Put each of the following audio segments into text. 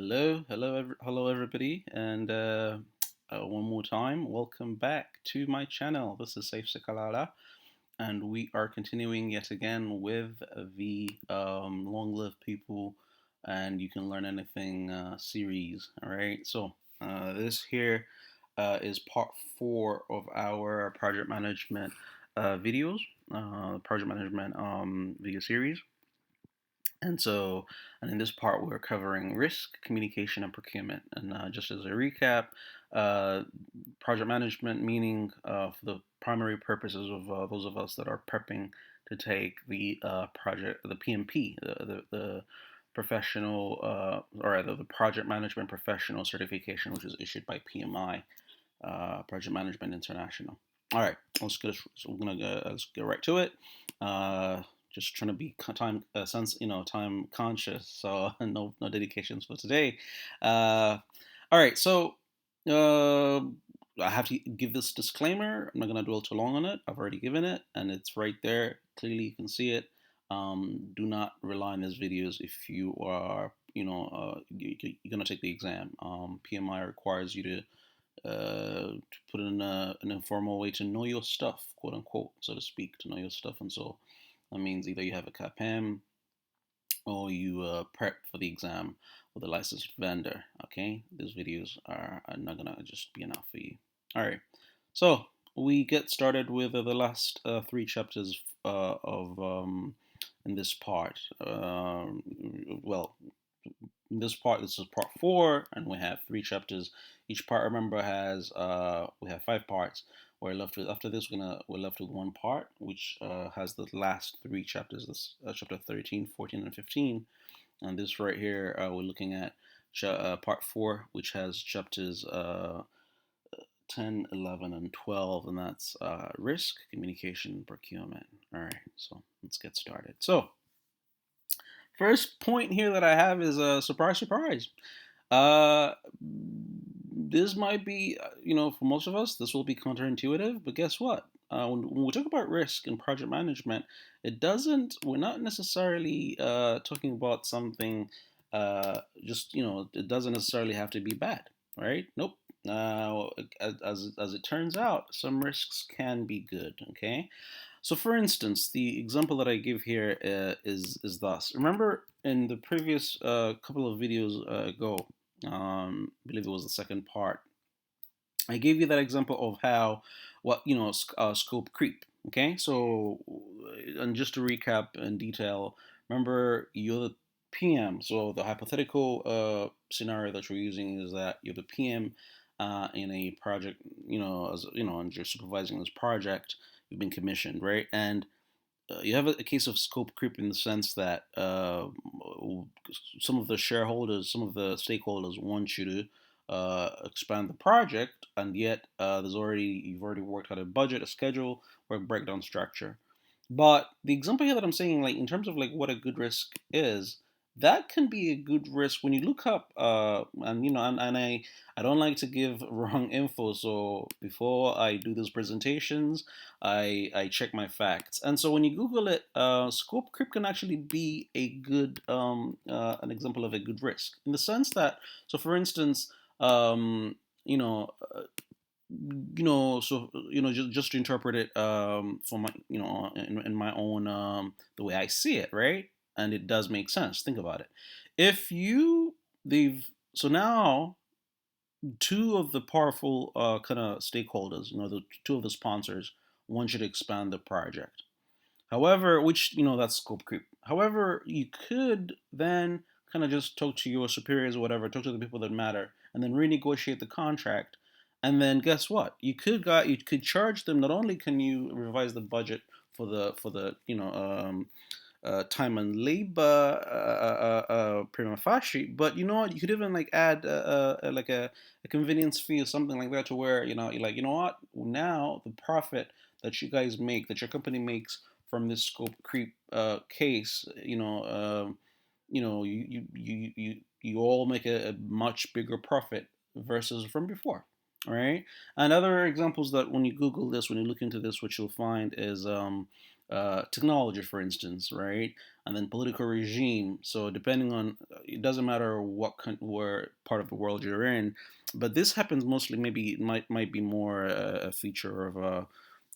Hello everybody, and one more time, welcome back to my channel. This is Safe Sekalala, and we are continuing yet again with the Long Live People and You Can Learn Anything series. All right, so this here is part 4 of our project management videos, project management video series. And in this part, we're covering risk, communication, and procurement. And just as a recap, uh, project management meaning for the primary purposes of those of us that are prepping to take the PMP, the professional, or rather the project management professional certification, which is issued by PMI, Project Management International. All right, let's get right to it. Just trying to be time conscious, so no dedications for today. All right, so uh, I have to give this disclaimer. I'm not going to dwell too long on it. I've already given it, and it's right there. Clearly, you can see it. Do not rely on these videos if you are, you're going to take the exam. PMI requires you to put in an informal way to know your stuff, quote unquote, so to speak, to know your stuff. And so that means either you have a CAPM or you prep for the exam with a licensed vendor. Okay, these videos are not gonna just be enough for you. All right, so we get started with the last 3 chapters of in this part. Well, in this part, this is part 4, and we have 3 chapters. Each part, remember, has we have 5 parts. We're left with after this, we're left with one part, which has the last 3 chapters. This chapter 13, 14, and 15. And this right here, we're looking at part 4, which has chapters 10, 11, and 12, and that's risk, communication, procurement. All right, so let's get started. So first point here that I have is a surprise. Uh, this might be, for most of us, this will be counterintuitive, but guess what? When we talk about risk and project management, we're not necessarily talking about something, it doesn't necessarily have to be bad, right? Nope. As it turns out, some risks can be good, okay? So, for instance, the example that I give here is thus. Remember, in the previous couple of videos ago, I believe it was the second part, I gave you that example of how scope creep. Okay, so and just to recap in detail, remember you're the PM. So the hypothetical scenario that you're using is that you're the PM in a project. And you're supervising this project. You've been commissioned, right? And you have a case of scope creep in the sense that some of the shareholders, some of the stakeholders want you to expand the project, and yet you've already worked out a budget, a schedule, or a breakdown structure. But the example here that I'm saying, like in terms of like what a good risk is, that can be a good risk when you look up, and I don't like to give wrong info. So before I do these presentations, I check my facts. And so when you Google it, scope creep can actually be an example of a good risk in the sense that, so for instance, um, you know, uh, just to interpret it for my, in my own the way I see it, right? And it does make sense. Think about it. If you they've so now two of the powerful kind of stakeholders, the two of the sponsors, want you to expand the project. However, that's scope creep. However, you could then kind of just talk to your superiors or whatever, talk to the people that matter, and then renegotiate the contract. And then guess what? You could charge them. Not only can you revise the budget for the time and labor prima facie, but you know what? You could even like add like a convenience fee or something like that, to where you're like, what? Now the profit that you guys make, that your company makes from this scope creep case, you all make a much bigger profit versus from before. All right. And other examples that when you Google this, when you look into this, what you'll find is technology, for instance, right? And then political regime. So depending on, it doesn't matter where part of the world you're in, but this happens mostly. Maybe it might be more a feature of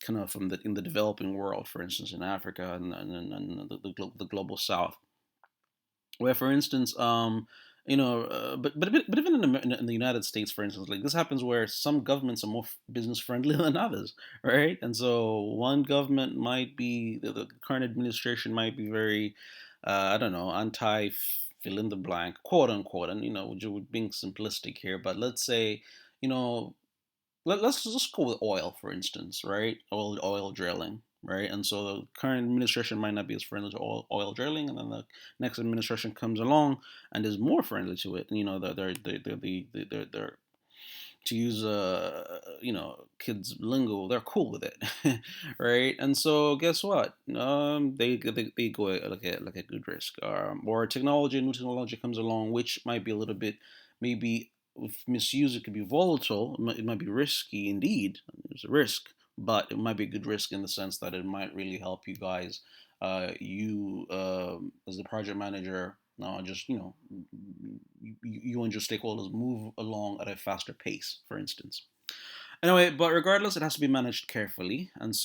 kind of from the in the developing world, for instance, in Africa and the global South, where for instance but even in the United States, for instance, like this happens where some governments are more business friendly than others, right? And so one government might be the current administration might be very I don't know, anti fill in the blank, quote unquote, and we're being simplistic here, but let's say, you know let's just go with oil, for instance, right? Oil drilling, right? And so the current administration might not be as friendly to oil drilling, and then the next administration comes along and is more friendly to it. And, they're to use kids lingo, they're cool with it, right? And so guess what? They go look at Goodrich, or new technology comes along, which might be a little bit, maybe if misused, it could be volatile. It might be risky indeed. There's a risk, but it might be a good risk in the sense that it might really help you guys. You as the project manager, just you and your stakeholders move along at a faster pace, for instance. Anyway, but regardless, it has to be managed carefully, and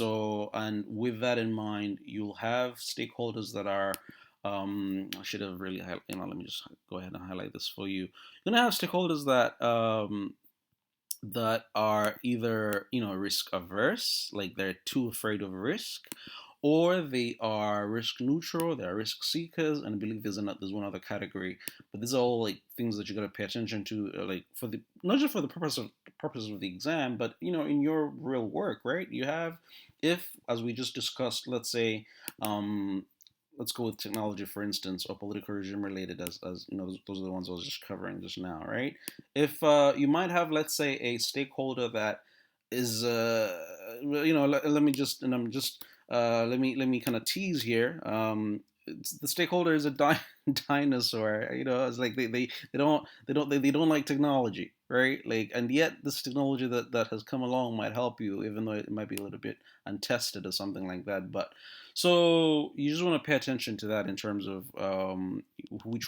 with that in mind, you'll have stakeholders that are. I should have really, let me just go ahead and highlight this for you. You're gonna have stakeholders that are either risk averse, like they're too afraid of risk, or they are risk neutral, they are risk seekers, and I believe there's one other category. But these are all like things that you got to pay attention to, like for the not just for the purpose of the exam, but in your real work, right? You have, if as we just discussed, let's say, let's go with technology, for instance, or political regime related, as those are the ones I was just covering just now, right? If you might have, let's say, a stakeholder that is let me just and I'm just let me kind of tease here. The stakeholder is a dinosaur. It's like they don't like technology, right? Like, and yet this technology that has come along might help you, even though it might be a little bit untested or something like that. But so you just want to pay attention to that in terms of which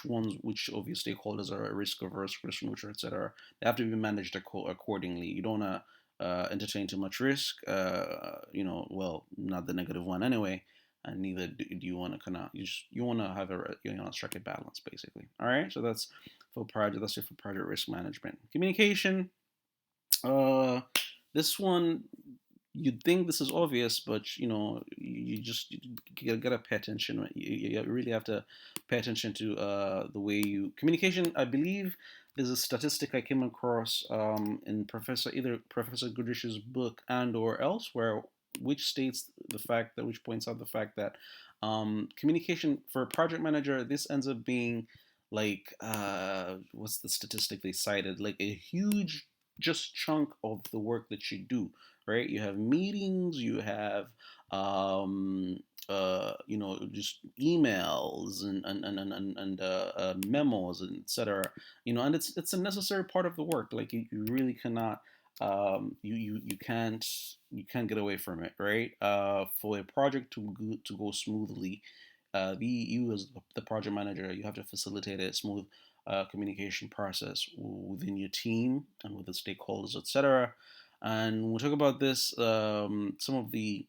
of your stakeholders are risk averse, risk neutral, etc. They have to be managed accordingly. You don't want to entertain too much risk. Well, not the negative one anyway, and neither do you want to you want to have strike a balance, basically. All right, so that's for project. That's it for project risk management. Communication. Uh, this one, you'd think this is obvious, but you gotta pay attention. You really have to pay attention to the way you communication. I believe there's a statistic I came across in Professor Goodrich's book and or elsewhere, which points out the fact that communication for a project manager, this ends up being like what's the statistic they cited? Like a huge just chunk of the work that you do, right? You have meetings, you have just emails and memos and etc. And it's a necessary part of the work. Like you really cannot you can't get away from it, right? For a project to go smoothly, you as the project manager, you have to facilitate a smooth communication process within your team and with the stakeholders, etc. And when we talk about this, some of the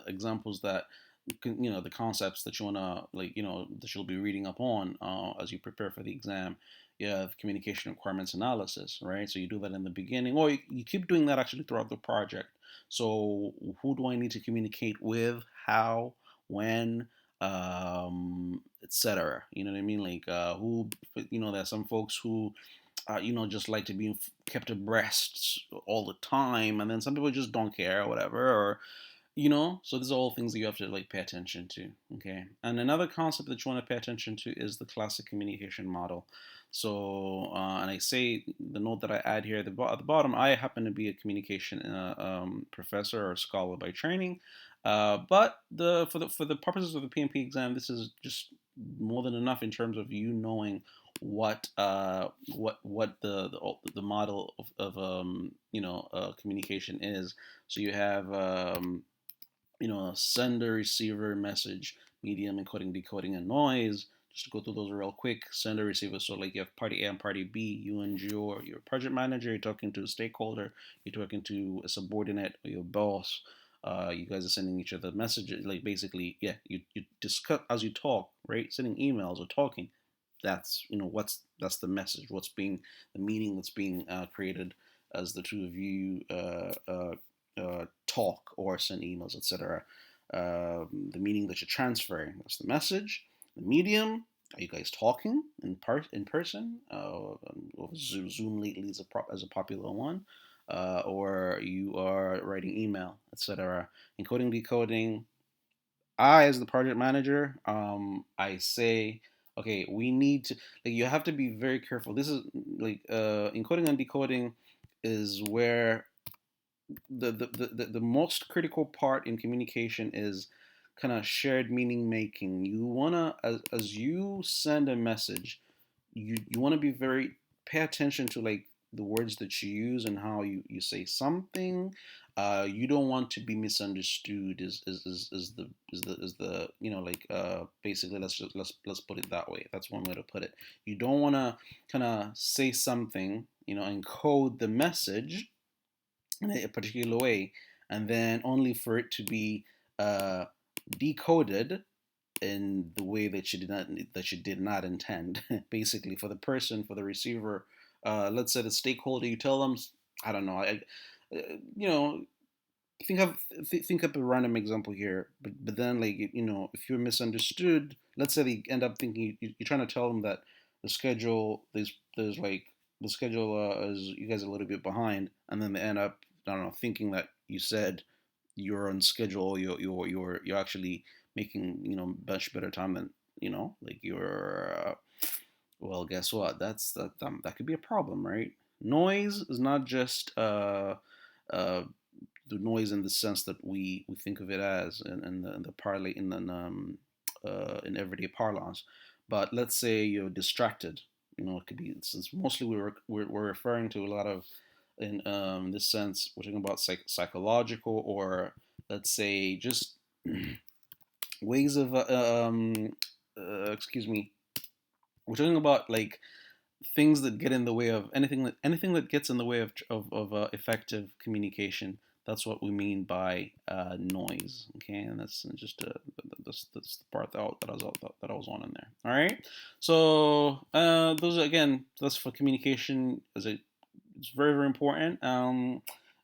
examples that the concepts that you wanna that you'll be reading up on as you prepare for the exam. You have communication requirements analysis, right? So you do that in the beginning, or you keep doing that actually throughout the project. So who do I need to communicate with? How? When? Etc. You know what I mean? Like who? There's some folks who just like to be kept abreast all the time, and then some people just don't care or whatever, or so these are all things that you have to like pay attention to. Okay, and another concept that you want to pay attention to is the classic communication model. So and I say the note that I add here at the bottom, I happen to be a communication professor or scholar by training, but for the purposes of the PMP exam, this is just more than enough in terms of you knowing what the model of communication is. So you have sender, receiver, message, medium, encoding, decoding, and noise. Just to go through those real quick. Sender, receiver. So like you have party A and party B. You and your project manager. You're talking to a stakeholder. You're talking to a subordinate or your boss. You guys are sending each other messages. Like basically, yeah, you discuss as you talk, right? Sending emails or talking. That's the message. What's being the meaning that's being created as the two of you talk or send emails, etc. The meaning that you're transferring. That's the message. The medium. Are you guys talking in person? Zoom lately is as a popular one, or you are writing email, etc. Encoding, decoding. I, as the project manager, I say, okay, we need to like you have to be very careful. This is like encoding and decoding is where the most critical part in communication is kind of shared meaning making. You wanna as you send a message, you want to be very pay attention to like the words that you use and how you say something. You don't want to be misunderstood. Is the basically let's put it that way. That's one way to put it. You don't want to kind of say something, encode the message in a particular way, and then only for it to be uh, decoded in the way that you did not intend. Basically, for the person, for the receiver, let's say the stakeholder, you tell them, I don't know, you know, think of think up a random example here, but then like if you're misunderstood, let's say they end up thinking you're trying to tell them that the schedule there's like the schedule is you guys are a little bit behind, and then they end up I don't know thinking that you said you're on schedule, you're actually making much better time than like you're well, guess what, that could be a problem, right? Noise is not just uh the noise in the sense that we think of it as in the parley in everyday parlance. But let's say you're distracted. It could be. It's mostly we're referring to a lot of in this sense. We're talking about psychological or let's say just ways of excuse me. We're talking about like things that get in the way of anything that gets in the way of effective communication. That's what we mean by noise. Okay, and that's just that's the part that I was on in there. All right. So those are, again, that's for communication. It's very very important.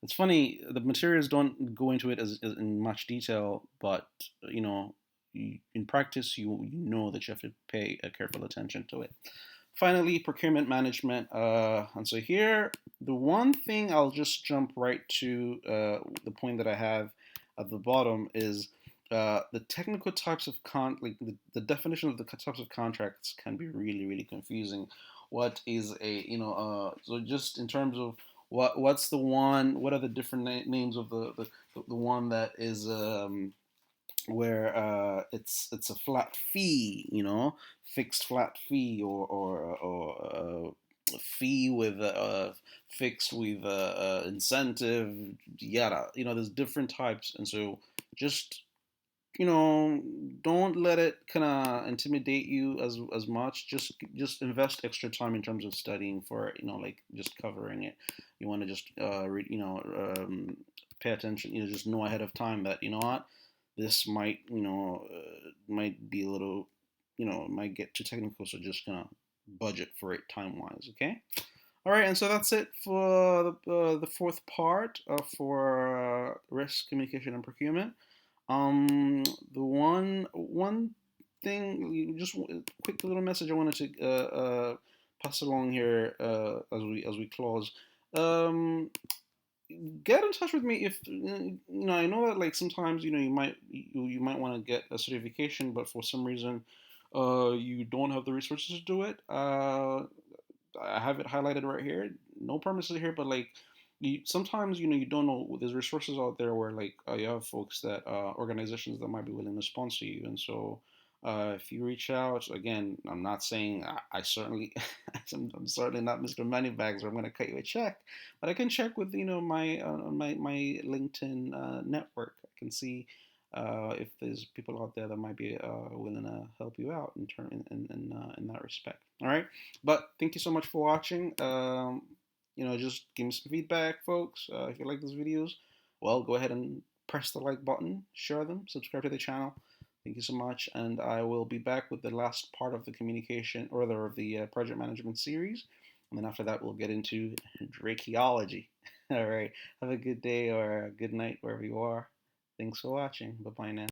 It's funny the materials don't go into it as in much detail, but in practice you know that you have to pay a careful attention to it. Finally, procurement management. And so here, the one thing I'll just jump right to the point that I have at the bottom is the technical types of like the definition of the types of contracts can be really really confusing. What is so just in terms of what's the one? What are the different names of the one that is where it's a flat fee, fixed flat fee or a fee with fixed with incentive, yada. There's different types, and so just don't let it kind of intimidate you as much. Just invest extra time in terms of studying for it. Like just covering it. You want to just pay attention. Just know ahead of time that what this might be a little might get too technical. So just kind of budget for it time wise. Okay. All right, and so that's it for the fourth part for risk communication and procurement. The one thing, just a quick little message I wanted to pass along here as we close. Um, get in touch with me if I know that like sometimes you might want to get a certification, but for some reason you don't have the resources to do it. I have it highlighted right here. No promises here, but like sometimes you don't know. There's resources out there where like you have folks that organizations that might be willing to sponsor you, and so If you reach out again, I'm not saying I certainly, I'm certainly not Mr. Moneybags, or I'm going to cut you a check, but I can check with my LinkedIn network. I can see if there's people out there that might be willing to help you out in that respect. All right, but thank you so much for watching. Just give me some feedback, folks. If you like these videos, well, go ahead and press the like button, share them, subscribe to the channel. Thank you so much, and I will be back with the last part of the communication, or rather of the project management series, and then after that we'll get into Drakeology. All right, have a good day or a good night wherever you are. Thanks for watching. Bye bye now.